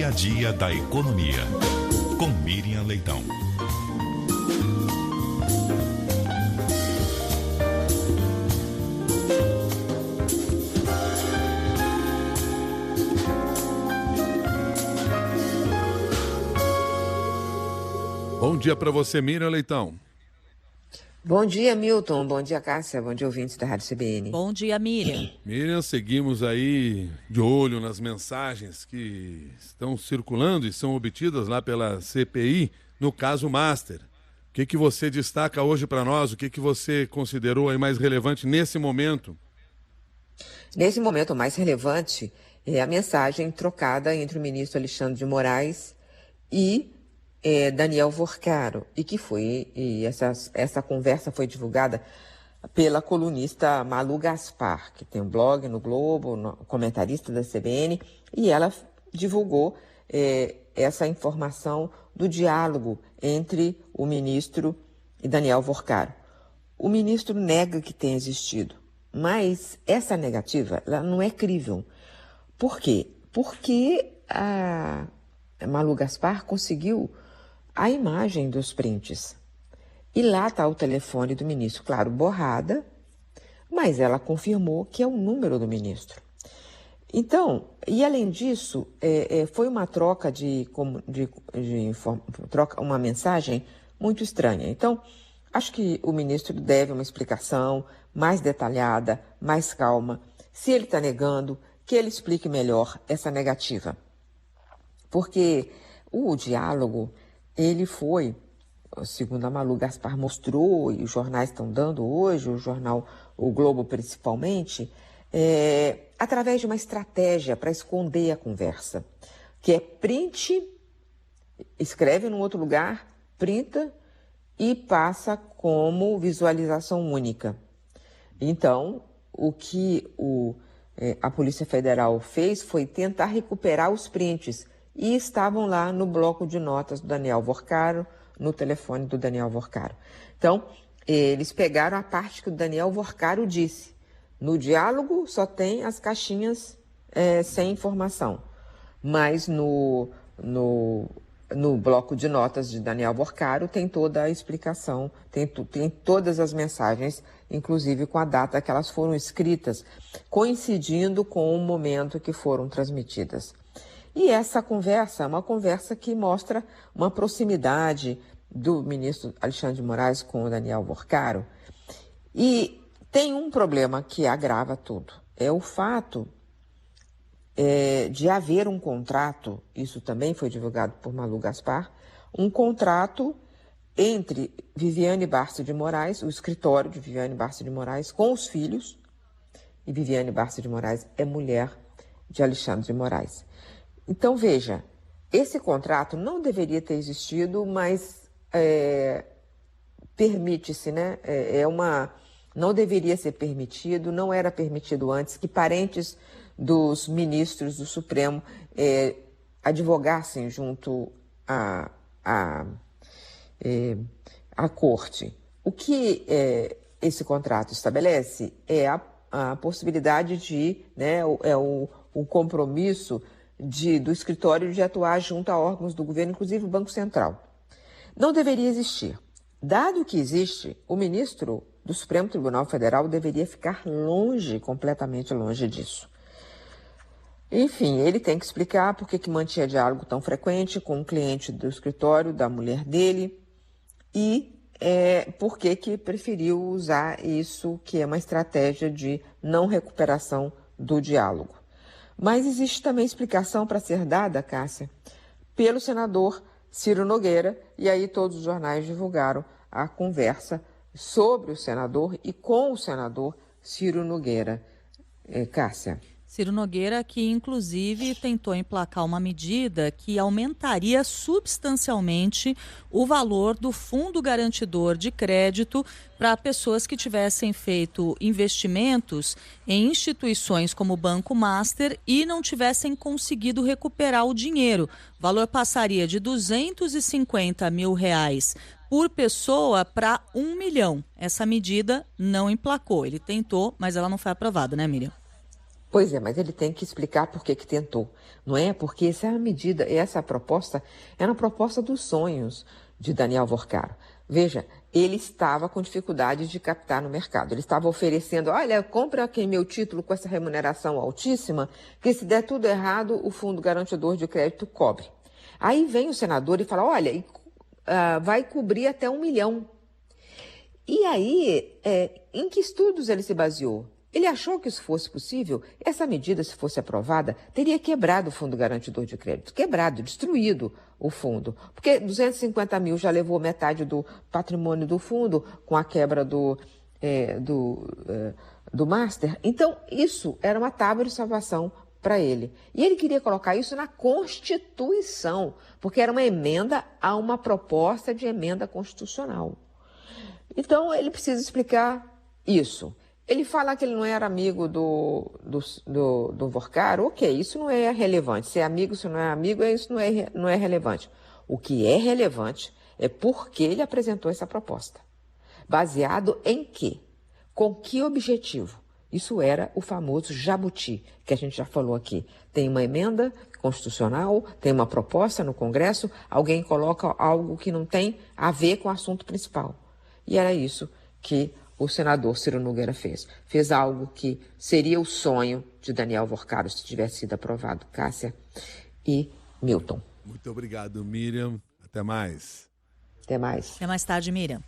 dia a dia da economia. Com Miriam Leitão. Bom dia para você, Miriam Leitão. Bom dia, Milton. Bom dia, Cássia. Bom dia, ouvintes da Rádio CBN. Bom dia, Miriam. Miriam, seguimos aí de olho nas mensagens que estão circulando e são obtidas lá pela CPI no caso Master. O que você destaca hoje para nós? O que você considerou aí mais relevante nesse momento? Nesse momento, o mais relevante é a mensagem trocada entre o ministro Alexandre de Moraes e Daniel Worcaro, e essa conversa foi divulgada pela colunista Malu Gaspar, que tem um blog no Globo, comentarista da CBN, e ela divulgou essa informação do diálogo entre o ministro e Daniel Worcaro. O ministro nega que tenha existido, mas essa negativa ela não é crível. Por quê? Porque a Malu Gaspar conseguiu a imagem dos prints. E lá está o telefone do ministro, claro, borrada, mas ela confirmou que é o número do ministro. Então, e além disso, foi uma troca uma mensagem muito estranha. Então, acho que o ministro deve uma explicação mais detalhada, mais calma. Se ele está negando, que ele explique melhor essa negativa. Porque o diálogo ele foi, segundo a Malu Gaspar mostrou, e os jornais estão dando hoje, o Globo principalmente, através de uma estratégia para esconder a conversa, que é print, escreve num outro lugar, printa e passa como visualização única. Então, o que a Polícia Federal fez foi tentar recuperar os prints, e estavam lá no bloco de notas do Daniel Worcaro, no telefone do Daniel Worcaro. Então, eles pegaram a parte que o Daniel Worcaro disse. No diálogo só tem as caixinhas sem informação, mas no bloco de notas de Daniel Worcaro tem toda a explicação, tem todas as mensagens, inclusive com a data que elas foram escritas, coincidindo com o momento que foram transmitidas. E essa conversa é uma conversa que mostra uma proximidade do ministro Alexandre de Moraes com o Daniel Worcaro. E tem um problema que agrava tudo. É o fato de haver um contrato, isso também foi divulgado por Malu Gaspar, um contrato entre Viviane Barça de Moraes, o escritório de Viviane Barça de Moraes, com os filhos, e Viviane Barça de Moraes é mulher de Alexandre de Moraes. Então, veja, esse contrato não deveria ter existido, mas permite-se, né? Não deveria ser permitido, não era permitido antes que parentes dos ministros do Supremo advogassem junto à corte. O que esse contrato estabelece é a possibilidade de, né, o compromisso do escritório de atuar junto a órgãos do governo, inclusive o Banco Central. Não deveria existir. Dado que existe, o ministro do Supremo Tribunal Federal deveria ficar completamente longe disso. Enfim, ele tem que explicar por que mantinha diálogo tão frequente com um cliente do escritório, da mulher dele, e por que preferiu usar isso, que é uma estratégia de não recuperação do diálogo. Mas existe também explicação para ser dada, Cássia, pelo senador Ciro Nogueira, e aí todos os jornais divulgaram a conversa sobre o senador e com o senador Ciro Nogueira. Cássia. Ciro Nogueira, que inclusive tentou emplacar uma medida que aumentaria substancialmente o valor do fundo garantidor de crédito para pessoas que tivessem feito investimentos em instituições como o Banco Master e não tivessem conseguido recuperar o dinheiro. O valor passaria de R$250 mil por pessoa para R$1 milhão. Essa medida não emplacou. Ele tentou, mas ela não foi aprovada, né, Miriam? Pois é, mas ele tem que explicar por que tentou, não é? Porque essa medida, essa proposta, era uma proposta dos sonhos de Daniel Vorcaro. Veja, ele estava com dificuldade de captar no mercado. Ele estava oferecendo, olha, compra aqui meu título com essa remuneração altíssima, que se der tudo errado, o Fundo Garantidor de Crédito cobre. Aí vem o senador e fala, olha, vai cobrir até 1 milhão. E aí, em que estudos ele se baseou? Ele achou que isso fosse possível? Essa medida, se fosse aprovada, teria quebrado o Fundo Garantidor de Crédito. Quebrado, destruído o fundo. Porque 250 mil já levou metade do patrimônio do fundo com a quebra do Master. Então, isso era uma tábua de salvação para ele. E ele queria colocar isso na Constituição, porque era uma emenda a uma proposta de emenda constitucional. Então, ele precisa explicar isso. Ele fala que ele não era amigo do Vorcaro, ok, isso não é relevante. Se é amigo, se não é amigo, isso não é relevante. O que é relevante é porque ele apresentou essa proposta. Baseado em quê? Com que objetivo? Isso era o famoso jabuti, que a gente já falou aqui. Tem uma emenda constitucional, tem uma proposta no Congresso, alguém coloca algo que não tem a ver com o assunto principal. E era isso que o senador Ciro Nogueira fez. Fez algo que seria o sonho de Daniel Vorcaro se tivesse sido aprovado. Cássia e Milton. Muito obrigado, Miriam. Até mais. Até mais. Até mais tarde, Miriam.